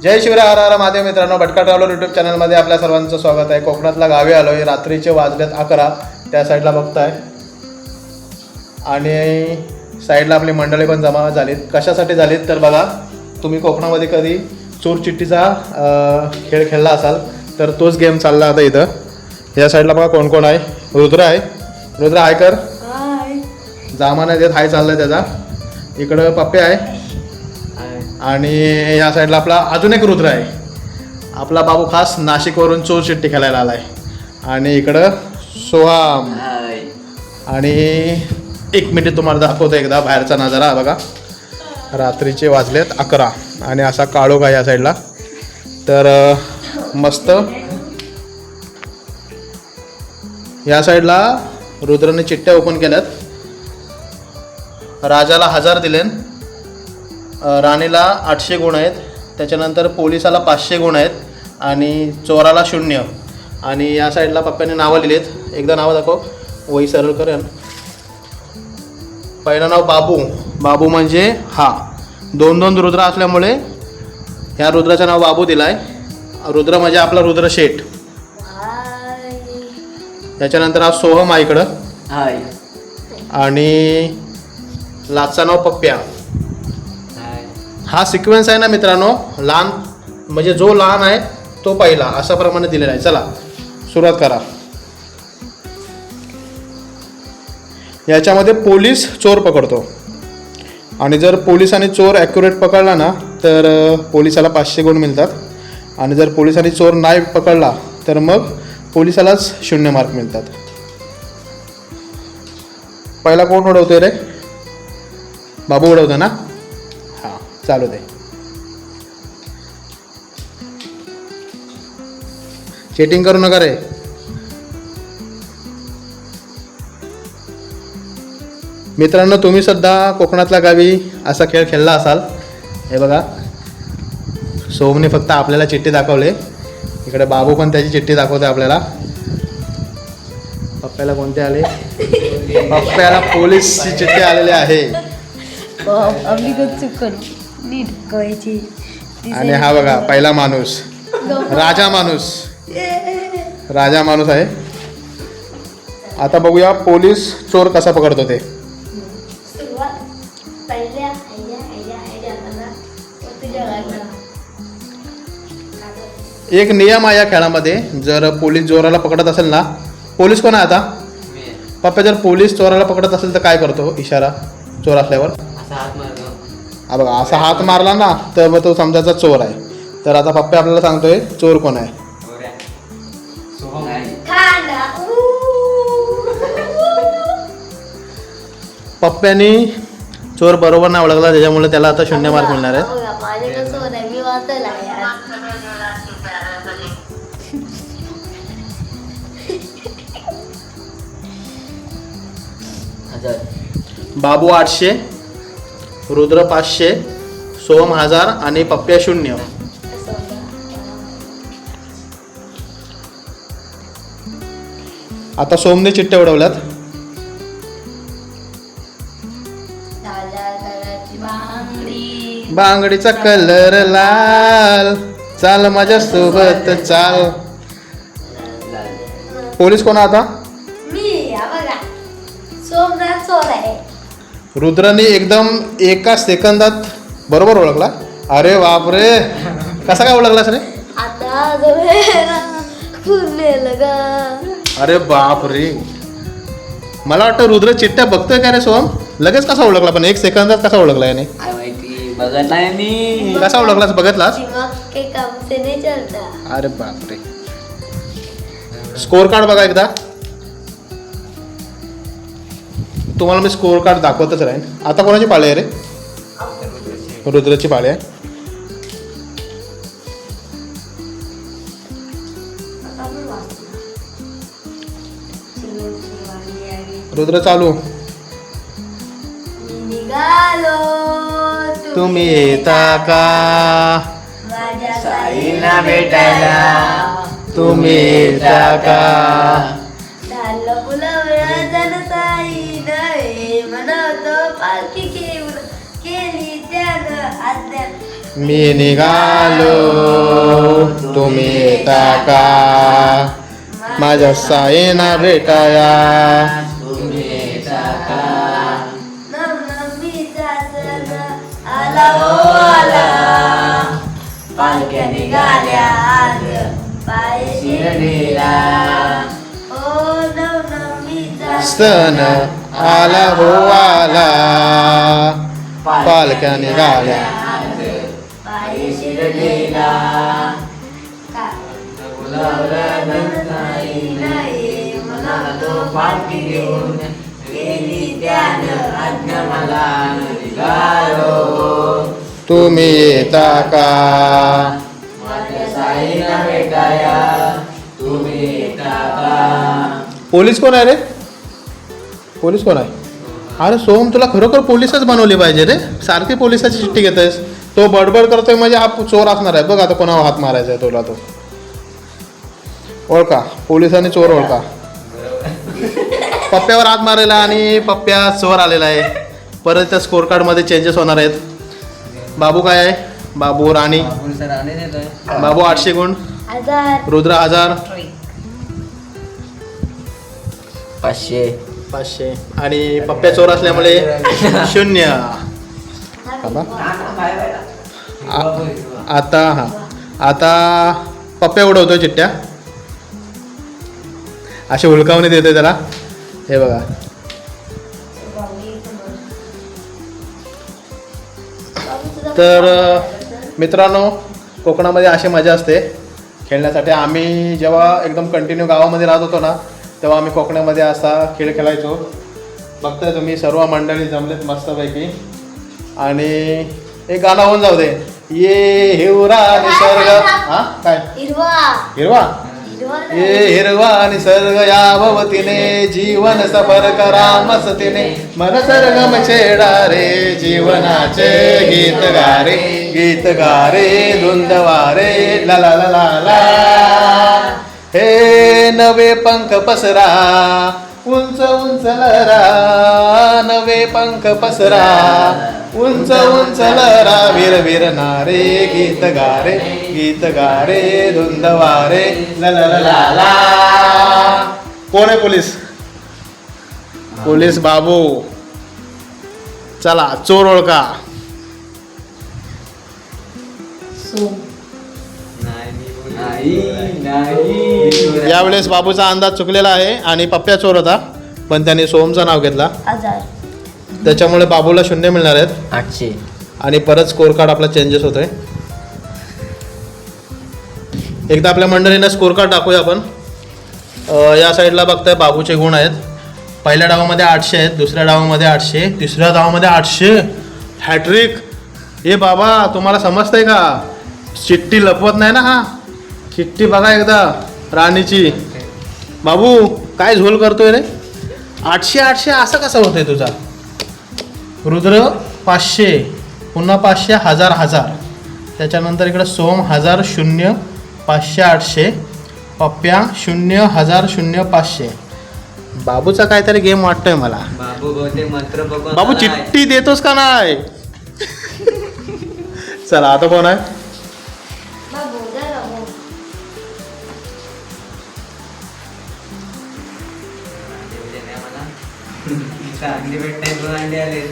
जय शिवराय, हर हर महादेव. मित्रांनो, भटका traveller YouTube चॅनलमध्ये आपल्या सर्वांचं स्वागत आहे. कोकणातला गावी आलो आहे. रात्रीचे वाजलेत 11. त्या साईडला बघताय आणि साईडला आपली मंडळी पण जमा झालीत. कशासाठी झालीत तर बघा, तुम्ही कोकणामध्ये कधी चोर चिठ्ठीचा खेळ खेळला असाल तर तोच गेम चालला आता इथं. या साईडला बघा कोण कोण आहे. रुद्र आहे. रुद्र हाय कर. जामा नाही देत, हाय चाललाय त्याचा. इकडं पप्पे आहे आणि या साईडला आपला अजून एक रुद्र आहे. आपला बाबू खास नाशिकवरून चोर चिठ्ठी खेळायला आलाय. आणि इकडं सोहाम. आणि एक मिनिट तुम्हाला दाखवतो एकदा बाहेरचा नजारा बघा. रात्रीचे वाजलेत 11 आणि असा काळोख आहे या साईडला. तर मस्त या साईडला रुद्रने चिठ्ठ्या ओपन केल्यात. राजाला 1000 दिले, राणीला 800 गुण आहेत, त्याच्यानंतर पोलिसाला 500 गुण आहेत आणि चोराला 0. आणि या साईडला पप्प्याने नावं लिहिलेत. एकदा नावं दाखव, वही सरळ कर. पहिलं नाव बाबू. बाबू म्हणजे हा 2 रुद्र असल्यामुळे ह्या रुद्राचं नाव बाबू दिलं आहे. रुद्र म्हणजे आपला रुद्र शेठ. त्याच्यानंतर हा सोहम आहे इकडं. आणि लाचं नाव पप्प्या. हा सिक्वेन्स आहे ना मित्रांनो, लहान म्हणजे जो लहान आहे तो पहिला, अशा प्रमाणे दिलेला आहे. चला सुरुवात करा. याच्यामध्ये पोलीस चोर पकडतो आणि जर पोलिसांनी चोर ॲक्युरेट पकडला ना तर पोलिसाला 500 गुण मिळतात. आणि जर पोलिसांनी चोर नाही पकडला तर मग पोलिसालाच 0 मार्क मिळतात. पहिला कोण उडवतोय रे? बाबू उडवतो ना? हां, चालू दे. चीटिंग करू नका रे. मित्रांनो, तुम्ही सुद्धा कोकणातल्या गावी असा खेळ खेळला असाल. हे बघा, सोमने फक्त आपल्याला चिठ्ठी दाखवले. इकडे बाबू पण त्याची चिठ्ठी दाखवते आपल्याला. पप्प्याला कोणते आले? पप्प्याला पोलीसची चिठ्ठी आलेली आहे. आणि हा बघा पहिला माणूस, राजा माणूस. राजा माणूस आहे. आता बघूया पोलीस चोर कसा पकडतो ते. एक नियम आहे या खेळामध्ये, जर पोलीस चोराला पकडत असेल ना, पोलीस कोण आहे आता? पप्पा, जर पोलीस चोराला पकडत असेल तर काय करतो? इशारा चोर असल्यावर हा बघा, असा हात मारला ना तर मग तो समजायचा चोर आहे. तर आता पप्पा आपल्याला सांगतोय चोर कोण आहे. पप्प्यानी चोर बरोबर नाही ओळखला, त्याच्यामुळे त्याला आता 0 मार्क मिळणार आहे. बाबू 800, रुद्र 500, सोम 1000 आणि पप्प्या 0. आता सोमने चिठ्ठ्या उडवल्यात. बांगडीचा कलर लाल, चाल माझ्या सोबत चाल. पोलीस कोण आता? रुद्राने एकदम एका सेकंदात बरोबर ओळखला. अरे बापरे, कसा काय ओळखलास रे? अरे बापरे, मला वाटतं रुद्र चिठ्ठ्या बघतोय का रे सोहम? लगेच कसा ओळखला? पण 1 सेकंदात कसा ओळखला याने? कसा ओळखलास? बघितलास? अरे बापरे. स्कोर कार्ड बघा एकदा. तुम्हाला मी स्कोर कार्ड दाखवतच राहीन. आता कोणाची पाळी आहे रे? रुद्रची पाळी आहे. रुद्र चालू. तुम्ही येता का साईला भेटायला? तुम्ही येता का? मी निघालो तुम्ही येता का माझ्या साईना भेटाया पालख्या निघाल्या आज पाय शिर्डीला ओ नवनवमीचा सण आला हो आला पालख्या निघाल्या आज पाय शिर्डीला नाही मला तो पालखी घेऊन गेली त्यानं आज्ञा मला निघालो तुम्ही येता का माझ्या साईला भेटाया तुम्ही येता का पोलीस कोण आहे रे पोलीस कोण आहे अरे सोम तुला खरोखर पोलीसच बनवली पाहिजे रे सारखी पोलिसाची चिठ्ठी घेतोयस तो बडबड करतोय म्हणजे हा चोर असणार आहे बघ आता कोणावर हात मारायचा आहे तुला तो ओळखा पोलिसांनी चोर ओळखा पप्प्यावर हात मारायला आणि पप्प्या चोर आलेला आहे परत त्या स्कोर कार्डमध्ये चेंजेस होणार आहेत बाबू काय आहे बाबू राणी बाबू 800 गुण रुद्र 1000 500 आणि पप्प्या चोर असल्यामुळे 0 आता पप्प्या उडवतोय चिट्ट्या असे हुलकावणी देतोय त्याला हे बघा तर मित्रांनो कोकणामध्ये अशी मजा असते खेळण्यासाठी आम्ही जेव्हा एकदम कंटिन्यू गावामध्ये राहत होतो ना तेव्हा आम्ही कोकणामध्ये असा खेळ खेळायचो बघताय तुम्ही सर्व मंडळी जमलेत मस्तपैकी आणि एक गाणं होऊन जाऊ दे ये हिरवा निसर्ग हा काय हिरवा ये हिरवा निसर्ग या भवतीने जीवन सफर करा मस्तीने मन सरगम छेडा रे जीवनाचे गीत गारे धुंदवारे ला ला ला ला ला हे नवे पंख पसरा उंच उंच लहरा नवे पंख पसरा उंच उंच लहरा वीर वीर नारे गीत गारे धुंदवारे ला ला ला ला ला कोण आहे पोलीस पोलीस बाबू चला चोर ओळखा यावेळेस बाबूचा अंदाज चुकलेला आहे आणि पप्प्या चोर होता पण त्याने सोमचं नाव घेतला त्याच्यामुळे बाबूला 0 मिळणार आहेत 800 आणि परत स्कोर कार्ड आपला चेंजेस होतोय एकदा आपल्या मंडळीनं स्कोर कार्ड टाकूया आपण या साईडला बघताय बाबूचे गुण आहेत पहिल्या डावामध्ये 800 आहेत दुसऱ्या डावामध्ये 800 तिसऱ्या डावामध्ये 800 हॅट्रिक हे बाबा तुम्हाला समजतंय का चिठ्ठी लपवत नाही ना हा चिठ्ठी बघा एकदा राणीची बाबू काय झोल करतोय रे 800 असं कसं होतंय तुझा रुद्र 500 पुन्हा 500 1000 त्याच्यानंतर इकडं सोम 1000 0 500 800 पप्प्या 0 1000 0 500 बाबूचा काहीतरी गेम वाटतोय मला बाबू चिठ्ठी देतोस का नाही चला आता कोण आहे अंडी भेटते 2 अंडे आले एक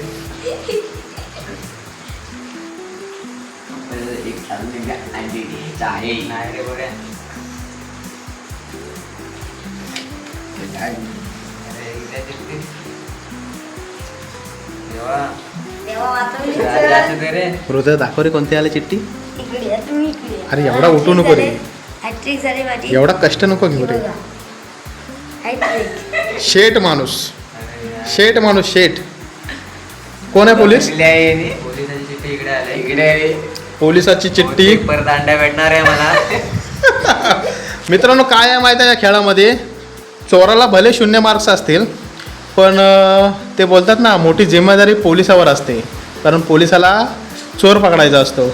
अंडी नाही रे बघा हृदय दाखव रे कोणती आली चिठ्ठी अरे एवढा उठू नको रे एवढा कष्ट नको घेऊ रे शेठ माणूस शेठ कोण आहे पोलीस पोलिसाची चिठ्ठी इकडे पोलिसाची चिठ्ठी परत अंडा भेटणार आहे मला मित्रांनो काय आहे माहिती आहे या खेळामध्ये चोराला भले 0 मार्क्स असतील पण ते बोलतात ना मोठी जिम्मेदारी पोलिसावर असते कारण पोलिसाला चोर पकडायचा असतो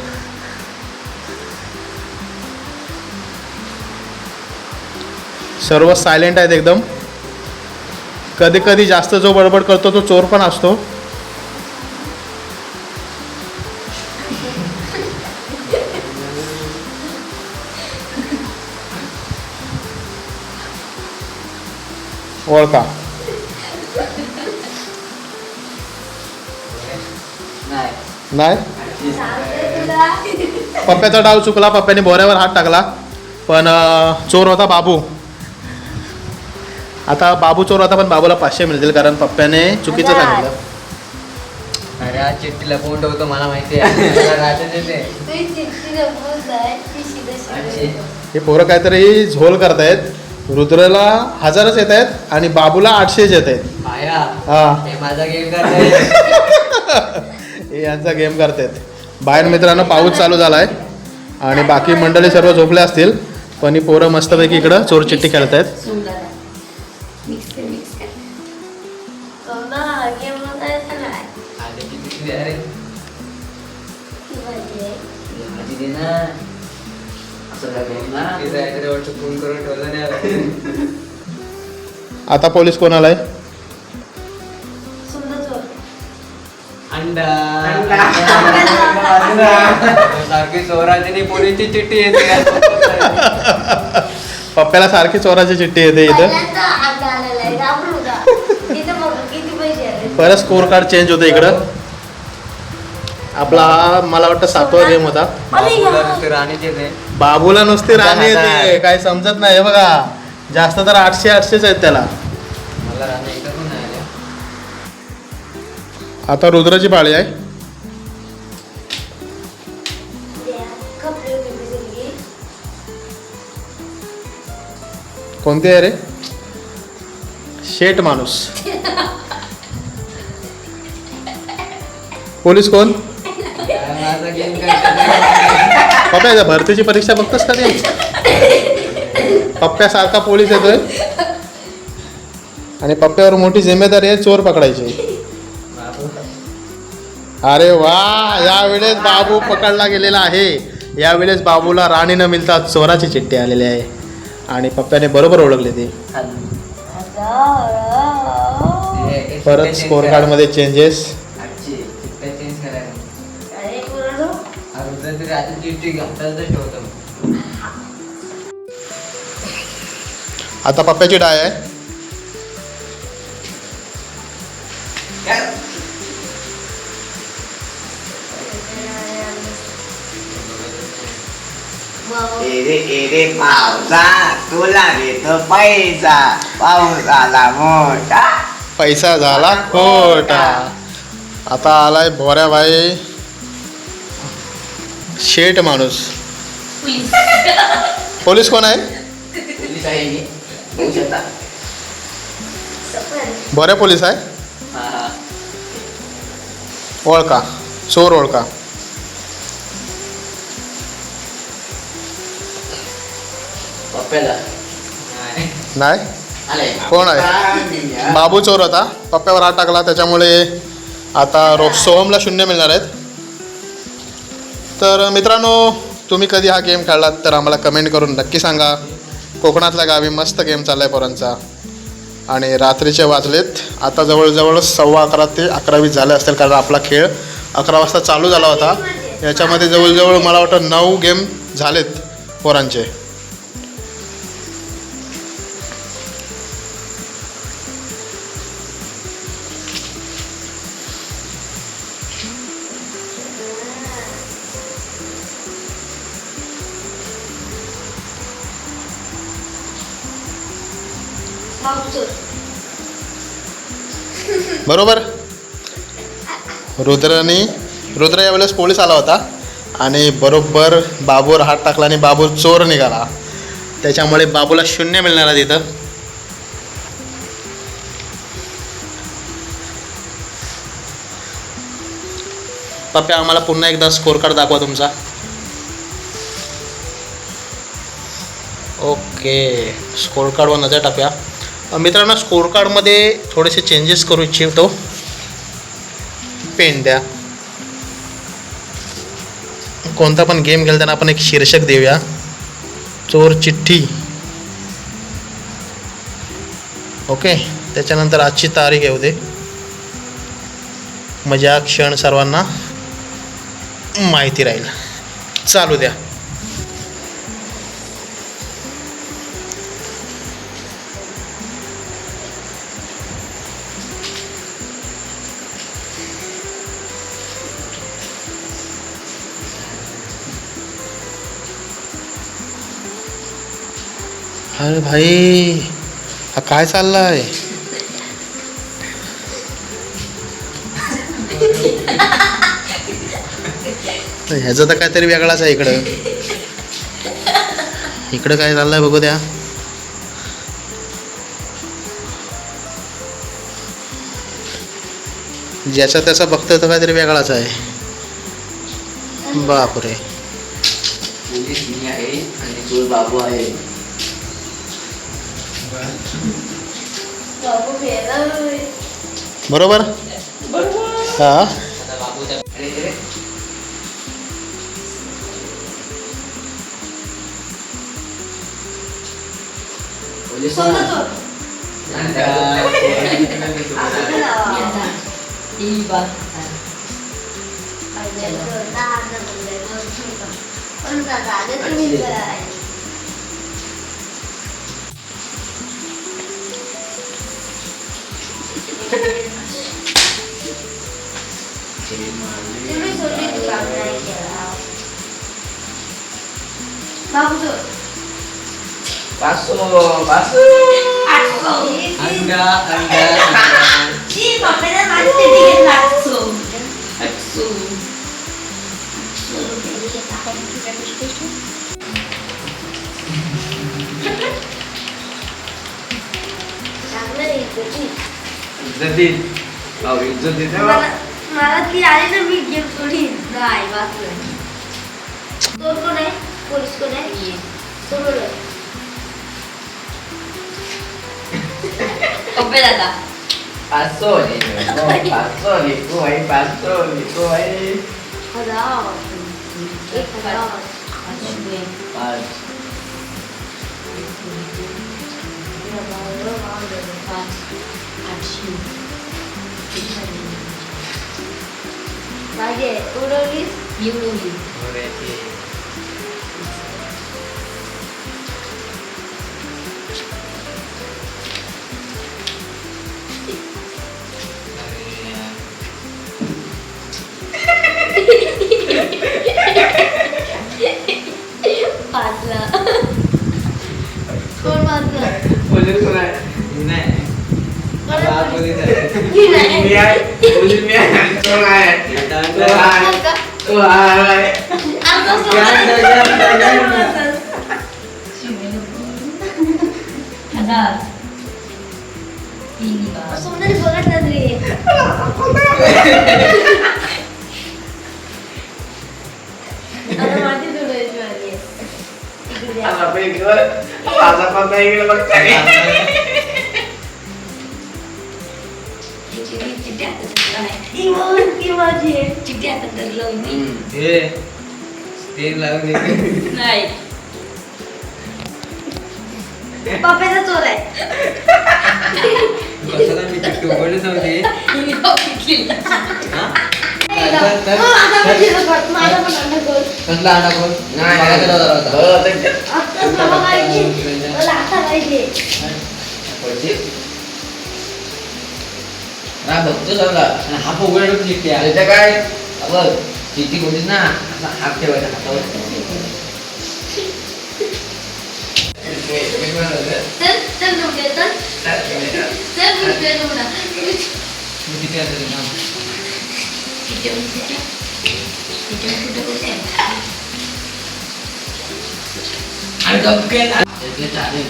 सर्व सायलेंट आहेत एकदम कधी कधी जास्त जो बडबड करतो तो चोर पण असतो ओळखा. नाही नाही, 38. पप्प्याचा डाव चुकला. पप्प्याने बोऱ्यावर हात टाकला, पण चोर होता बाबू. आता बाबू चोर होता, पण बाबूला 500 मिळतील कारण पप्प्याने चुकीचं सांगितलं. अरे आज चिठ्ठीला कोण ठेवतो मला माहिती आहे. मला राहते ते. हे पोरं काहीतरी झोल करतायत. रुद्रला 1000च येत आहेत आणि बाबूला 800 येत आहेत. आया हा, हे माझा गेम करताय. हे यांचा गेम करतायत. बाहेर मित्रांनो पाऊस चालू झालाय आणि बाकी मंडळी सर्व झोपले असतील, पण ही पोरं मस्तपैकी इकडं चोर चिठ्ठी खेळत आहेत. आधी किती दे अरे आधी दे ना. असं लागेल ना काहीतरी वाटतं फोन करून ठेवलं नाही. आता पोलीस कोण आलाय? अंडा सारखी चोराची नाही पोलीसची चिठ्ठी येते. पप्प्याला सारखी चोराची चिठ्ठी येते इथं. परत स्कोर कार्ड चेंज होतं इकडं. आपला हा मला वाटतं 7वा गेम होता. राणीच येते. बाबूला नुसती राणी येते, काय समजत नाही. हे बघा, जास्त तर 800 आहेत त्याला. मला राणी एकदा पण नाही आल्या. आता रुद्राची पाळी आहे. कोणती आहे रे? शेट माणूस. पोलीस कोण? माझा गेम करते. पप्प्या भरतीची परीक्षा बघतोस का ते? पप्प्यासारखा पोलीस येतोय आणि पप्प्यावर मोठी जिम्मेदारी आहे चोर पकडायची. अरे वा, यावेळेस बाबू पकडला गेलेला आहे. यावेळेस बाबूला राणी न मिळता चोराची चिठ्ठी आलेली आहे आणि पप्प्याने बरोबर ओळखले ते. परत स्कोर कार्ड मध्ये चेंजेस. आता पप्प्याची डाय आहे. एरे एरे पावसा तुला देतो पैसा पाऊस आला मोठा. पैसा झाला खोटा. आता आलाय भोऱ्या भाई शेट माणूस. पोलीस कोण आहे? पोलीस आहे मी. बघू शकता. भोऱ्या पोलीस आहे. हा. ओळखा, चोर ओळखा. पप्प्याला नाही, आले. कोण आहे? बाबू चोर होता, पप्प्यावर हात टाकला, त्याच्यामुळे आता सोहमला 0 मिळणार आहेत. तर मित्रांनो, तुम्ही कधी हा गेम खेळलात तर आम्हाला कमेंट करून नक्की सांगा. कोकणातल्या गावी मस्त गेम चालला आहे पोरांचा आणि रात्रीचे वाजलेत आता जवळजवळ 11:15 ते 11:20 झाले असतील, कारण आपला खेळ 11 वाजता चालू झाला होता. याच्यामध्ये जवळजवळ मला वाटतं 9 गेम झालेत पोरांचे. बरोबर. रुद्र यावेळेस पोलीस आला होता आणि बरोबर बाबूवर हात टाकला आणि बाबू चोर निघाला, त्याच्यामुळे बाबूला 0 मिळणार आहे तिथं. पप्प्या आम्हाला पुन्हा एकदा स्कोर कार्ड दाखवा तुमचा. ओके, स्कोर कार्डवर नजर टाकूया. मित्रांनो, स्कोर कार्डमध्ये थोडेसे चेंजेस करू इच्छितो. पेन द्या. कोणता पण गेम खेळताना आपण एक शीर्षक देऊया, चोर चिठ्ठी. ओके, त्याच्यानंतर आजची तारीख येऊ दे, म्हणजे हा क्षण सर्वांना माहिती राहील. चालू द्या. अरे भाई हा काय चाललाय? ह्याचं तर काहीतरी वेगळाच आहे इकडं. इकडं काय चाललंय बघू द्या. ज्याचा त्याचा बघतोय तो काहीतरी वेगळाच आहे. बापरे. पोलीस मी आहे आणि चोर बाबू आहे. बरोबर हा. आता बाबू अरे police Paso, paso. Angga. Aksu. Izzatin. Oh, izzatin. मला ती आली ना मी गेम सोडी नाही वाचलं. तो कोण आहे? पोलीस कोण आहे? सोडून ओपे दादा. Paso ni. Paso ni koi, paso ni koi. हजार एक हजार Pas. माझे उडवलीस Mereka. पाचला कोण वाचलं? Polis mana? Ini. Apa polis ada? मी नाही. Polis ni Tuhan. Tuhan. आमचा सोनाली बघत नाही रे. आता माझी जोडायची वाली आहे. इकडे या. Apa itu? Apa itu maksudnya? ती म्हणून ती माझी आहे. Eh. Tin lagu ni. नाही पप्पाचा चोर आहे. Masalah ni cik tu boleh tahu ni. माझा पण झिरो कर. माझा पण अंडा कर. Kaslah anak pun. Nah, आता मला पाहिजे. मला आता पाहिजे. Wajib. Nah, betul lah. Nah, apa gue dulu cik ya? Ada kan? Apa? Cik boleh na. Hak dia ada atau? चल उठे चल चल उठे उडा. Mesti ada di mana? Ada bukan? Ada cari.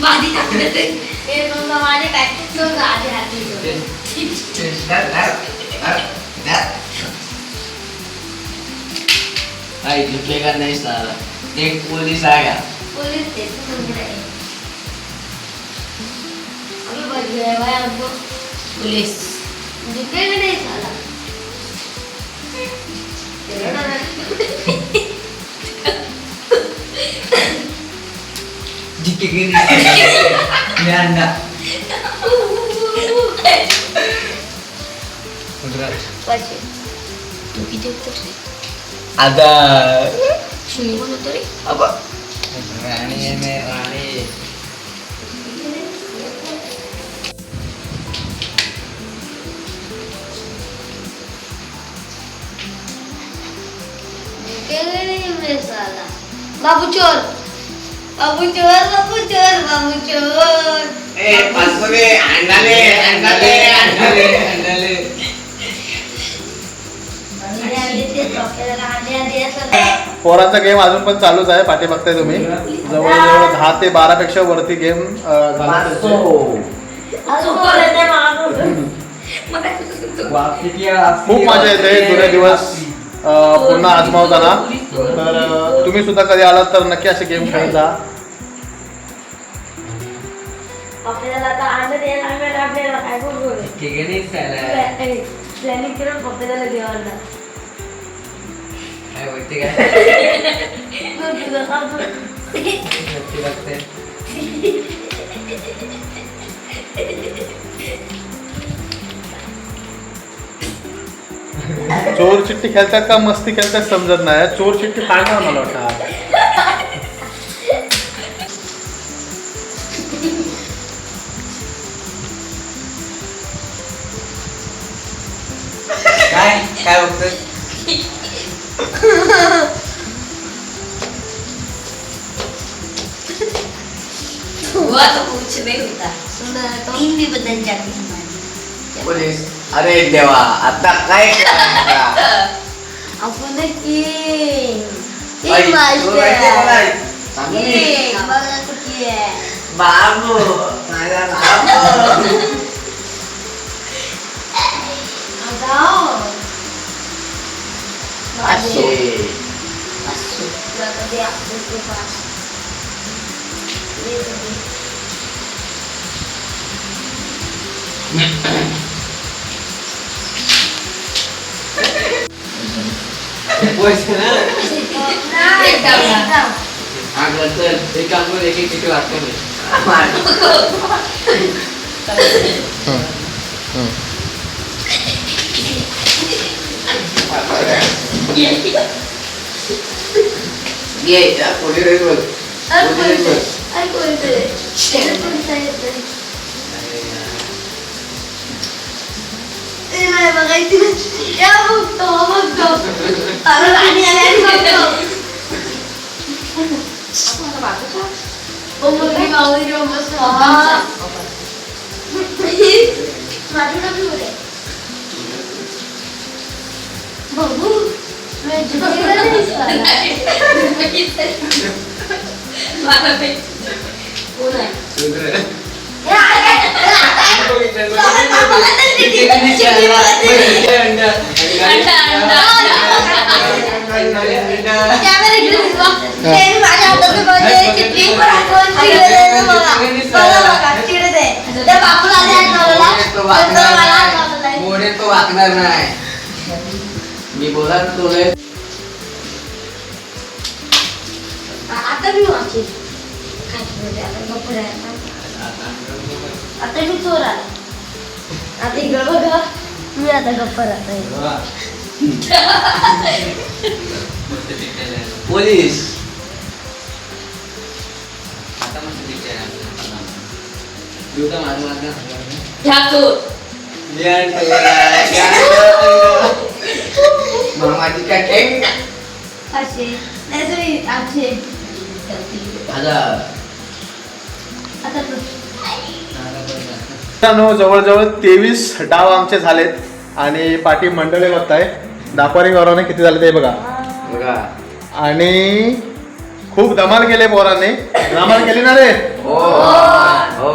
बाधी टाकले ते हे तुमचा माझे काय सोंग आधी हाती Hai, jupekan na isa. Dek pulis saya. Police ते तुमकडे आम्ही बघले बाय आम्ही पोलीस जिथे भी नाही झाला Jika gini. Ya anda. Beneran. पाचशे तू किती उत्तर रे Ada. शून्य कोण उत्तर रे Apa? Rani me Rani. जिथे भी नाही झाला बाबू चोर बाबू चोर बाबू चोर बाबू चोर. ए पाचवे अंडाले अंडाले अंडाले अंडाले. पोरांचा गेम अजून पण चालूच आहे. पाठी बघताय तुम्ही जवळजवळ 10 ते 12 पेक्षा वरती गेम झाला. खूप मजा येते जुने दिवस पुन्हा आजमावताना. तर तुम्ही सुद्धा कधी आलात तर नक्की असे गेम खेळत जा. आपल्याला आता आनंद यायला लागला. आपल्याला काय बोलू प्लॅनिंग केलं पप्पाला देवाला. काय बोलते काय तुझं सांगतो. लागते. चोर चिठ्ठी खेळतात का मस्ती खेळतात समजत नाही. चोर चिठ्ठी सांगा मला वाटतं. काय काय बघतोय हुआ तो कुछ नहीं होता. तीन भी बदल जाती हमारी. पोलीस. अरे देवा आता काय करायचं? आपण की बाई, तू माहिती आहे मला? चांगली. बाबू माझा बाबू. अशे. बोलते ना अगं चल एक काम कर. एक एक चिठ्ठी वाचतो मी. ये पोलीस बोल. पोलीस बोल. बघायची बघतो बघतो. आणि बघतो. बघू मोडे तो वागणार नाही. मी बोला तो आता मी वाचेल. आता मी चोर आला. आता इकडं बघा मी आता गप्प राहता. पोलीस. आता मस्त दिसतंय आपल्याला. दिवसा माझं वागणार. मामाची काय ठेंग. असे आठशे. आता मित्रांनो जवळजवळ 23 डाव आमचे झालेत आणि पाठी मंडळी बघताय. दाखवारी गौरवने किती झाले ते बघा. बघा. आणि खूप धमाल केले पोरांनी. धमाल केली ना रे. हो हो.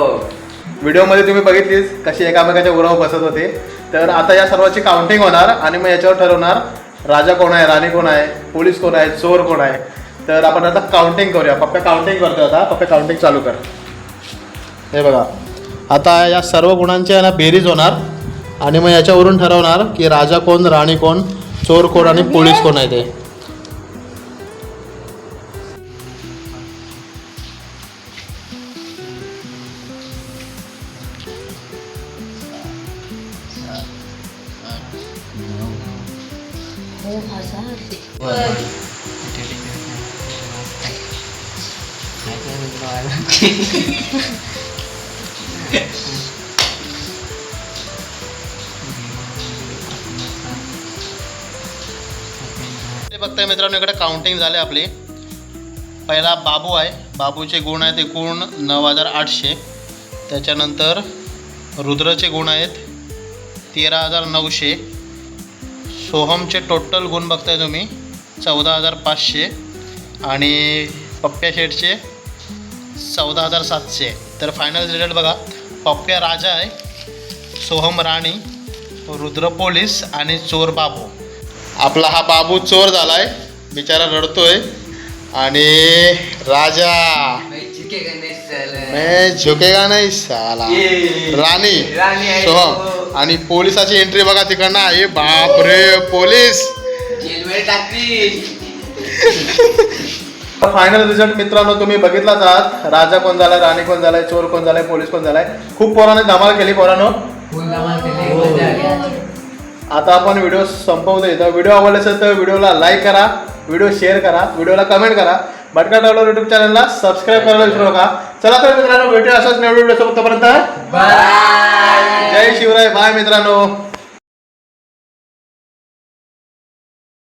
व्हिडिओमध्ये तुम्ही बघितलीच कशी एकामेकाच्या उरावर बसत होते. तर आता या सर्वांची काउंटिंग होणार आणि मग याच्यावर ठरवणार राजा कोण आहे, राणी कोण आहे, पोलीस कोण आहे, चोर कोण आहे. तर आपण आता काउंटिंग करूया. पप्पा काउंटिंग करतो. आता पप्पा काउंटिंग चालू कर. हे बघा आता या सर्व गुणांची आहे ना बेरीज होणार आणि मग याच्यावरून ठरवणार की राजा कोण, राणी कोण, चोर कोण आणि पोलीस कोण आहे ते. बघताय मित्रांनो इकडे काउंटिंग झाले आपली. पहिला बाबू आहे, बाबूचे गुण आहेत एकूण 9800. त्याच्यानंतर रुद्रचे गुण आहेत 13900. सोहमचे टोटल गुण बघताय तुम्ही 14500 आणि पप्प्या शेठचे 14700. तर फायनल रिझल्ट बघा, पप्प्या राजा आहे, सोहम राणी, रुद्र पोलीस आणि चोर बाबू. आपला हा बाबू चोर झालाय, बिचारा रडतोय. आणि राजा मैं झुकेगा नाही साला. राणी राणी आहे. सोहम आणि पोलिसाची एंट्री बघा तिकडनं. हे बाप रे, पोलीस. जेलमध्ये टाकतील. फायनल रिझल्ट मित्रांनो तुम्ही बघितलाच आहात. राजा कोण झालाय, राणी कोण झालाय, चोर कोण झालाय, पोलीस कोण झालाय. खूप पोराने धमाल केली पोरांनो. आता आपण व्हिडिओ संपवतो इथं. व्हिडिओ आवडला असेल तर व्हिडिओला लाईक करा, व्हिडिओ शेअर करा, व्हिडिओला कमेंट करा. भटका ट्रॅव्हलर युट्यूब चॅनलला सबस्क्राईब करायला विसरू नका. चला तर मित्रांनो, भेटूया असाच नवीन व्हिडिओ सोबत. तोपर्यंत बाय. जय शिवराय. बाय मित्रांनो.